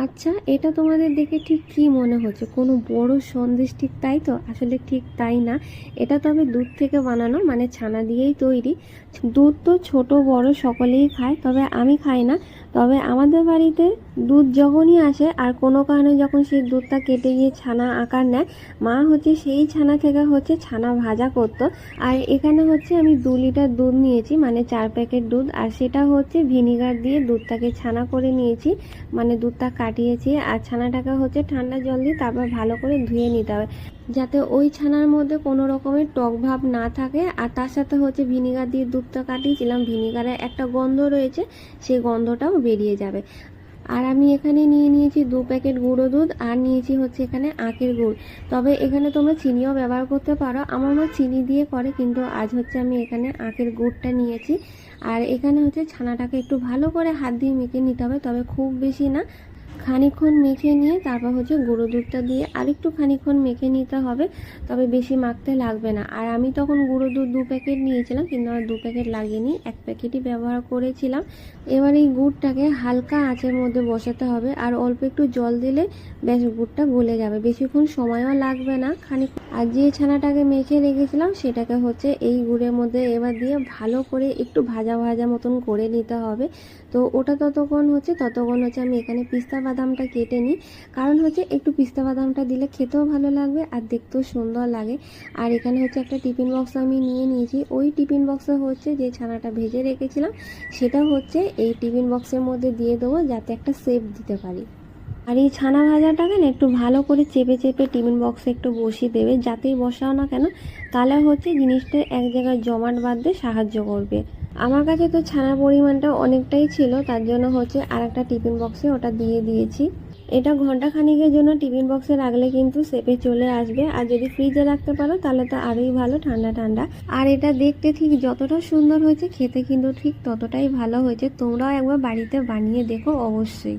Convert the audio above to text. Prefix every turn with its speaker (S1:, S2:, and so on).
S1: আচ্ছা, এটা তোমাদের দেখে ঠিক কি মনে হচ্ছে? কোনো বড় সন্দেশ ঠিক তাই তো? আসলে ঠিক তাই না। এটা তবে দুধ থেকে বানানো, মানে ছানা দিয়েই তৈরি। দুধ তো ছোট বড় সকলেই খায়, তবে আমি খাই না। তবে আমাদের বাড়িতে দুধ যখনই আসে আর কোনো কারণে যখন সেই দুধটা কেটে গিয়ে ছানা আকার নেয়, মা হচ্ছে সেই ছানা থেকে হচ্ছে ছানা ভাজা করতো। আর এখানে হচ্ছে আমি 2 লিটার দুধ নিয়েছি, মানে 4 প্যাকেট দুধ, আর সেটা হচ্ছে ভিনিগার দিয়ে দুধটাকে ছানা করে নিয়েছি, মানে দুধটা কাটিয়েছি। আর ছানাটাকে হচ্ছে ঠান্ডা জল দিয়ে তারপর ভালো করে ধুয়ে নিতে হবে, যাতে ওই ছানার মধ্যে কোনো রকমের টক ভাব না থাকে। আর তার সাথে হচ্ছে ভিনিগার দিয়ে দুধটা কাটিয়েছিলাম, ভিনিগারের একটা গন্ধ রয়েছে, সেই গন্ধটাও বেরিয়ে যাবে। আর আমি এখানে নিয়ে নিয়েছি 2 প্যাকেট গুঁড়ো দুধ, আর নিয়েছি হচ্ছে এখানে আখের গুড়। তবে এখানে তোমরা চিনিও ব্যবহার করতে পারো, আমার মা চিনি দিয়ে করে, কিন্তু আজ হচ্ছে আমি এখানে আখের গুড়টা নিয়েছি। আর এখানে হচ্ছে ছানাটাকে একটু ভালো করে হাত দিয়ে মেখে নিতে হবে, তবে খুব বেশি না। খানিকক্ষণ মেখে নিয়ে তারপর হচ্ছে গুঁড়ো দুধটা দিয়ে আরেকটু খানিকক্ষণ মেখে নিতে হবে, তবে বেশি মাখতে লাগবে না। আর আমি তখন গুঁড়ো দুধ 2 প্যাকেট নিয়েছিলাম, কিন্তু আমার 2 প্যাকেট লাগেনি, 1 প্যাকেটই ব্যবহার করেছিলাম। এবার এই গুড়টাকে হালকা আঁচের মধ্যে বসাতে হবে, আর অল্প একটু জল দিলে বেশ গুড়টা গলে যাবে, বেশিক্ষণ সময়ও লাগবে না। আর যে ছানাটাকে মেখে রেখেছিলাম সেটাকে হচ্ছে এই গুড়ের মধ্যে এবার দিয়ে ভালো করে একটু ভাজা ভাজা মতন করে নিতে হবে। তো ওটা ততক্ষণ হচ্ছে আমি এখানে পিস্তা বাদামটা কেটে নিই, কারণ হচ্ছে একটু পিস্তা বাদামটা দিলে খেতেও ভালো লাগবে আর দেখতেও সুন্দর লাগে। আর এখানে হচ্ছে একটা টিফিন বক্স আমি নিয়ে নিয়েছি, ওই টিফিন বক্সে হচ্ছে যে ছানাটা ভেজে রেখেছিলাম সেটা হচ্ছে এই টিফিন বক্সের মধ্যে দিয়ে দেবো, যাতে একটা শেপ দিতে পারি। আর এই ছানা ভাজাটাকে না একটু ভালো করে চেপে চেপে টিফিন বক্সে একটু বসিয়ে দেবে, যাতেই বসাও না কেন তাহলে হচ্ছে জিনিসটা এক জায়গায় জমাট বাঁধতে সাহায্য করবে। আমার কাছে তো ছানার পরিমাণটা অনেকটাই ছিল, তার জন্য হচ্ছে আর একটা টিফিন বক্সে ওটা দিয়ে দিয়েছি। এটা ঘন্টা খানিকের জন্য টিফিন বক্সে রাখলে কিন্তু শেপে চলে আসবে, আর যদি ফ্রিজে রাখতে পারো তাহলে তো আরোই ভালো, ঠান্ডা ঠান্ডা। আর এটা দেখতে ঠিক যতটা সুন্দর হয়েছে, খেতে কিন্তু ঠিক ততটাই ভালো হয়েছে। তোমরাও একবার বাড়িতে বানিয়ে দেখো অবশ্যই।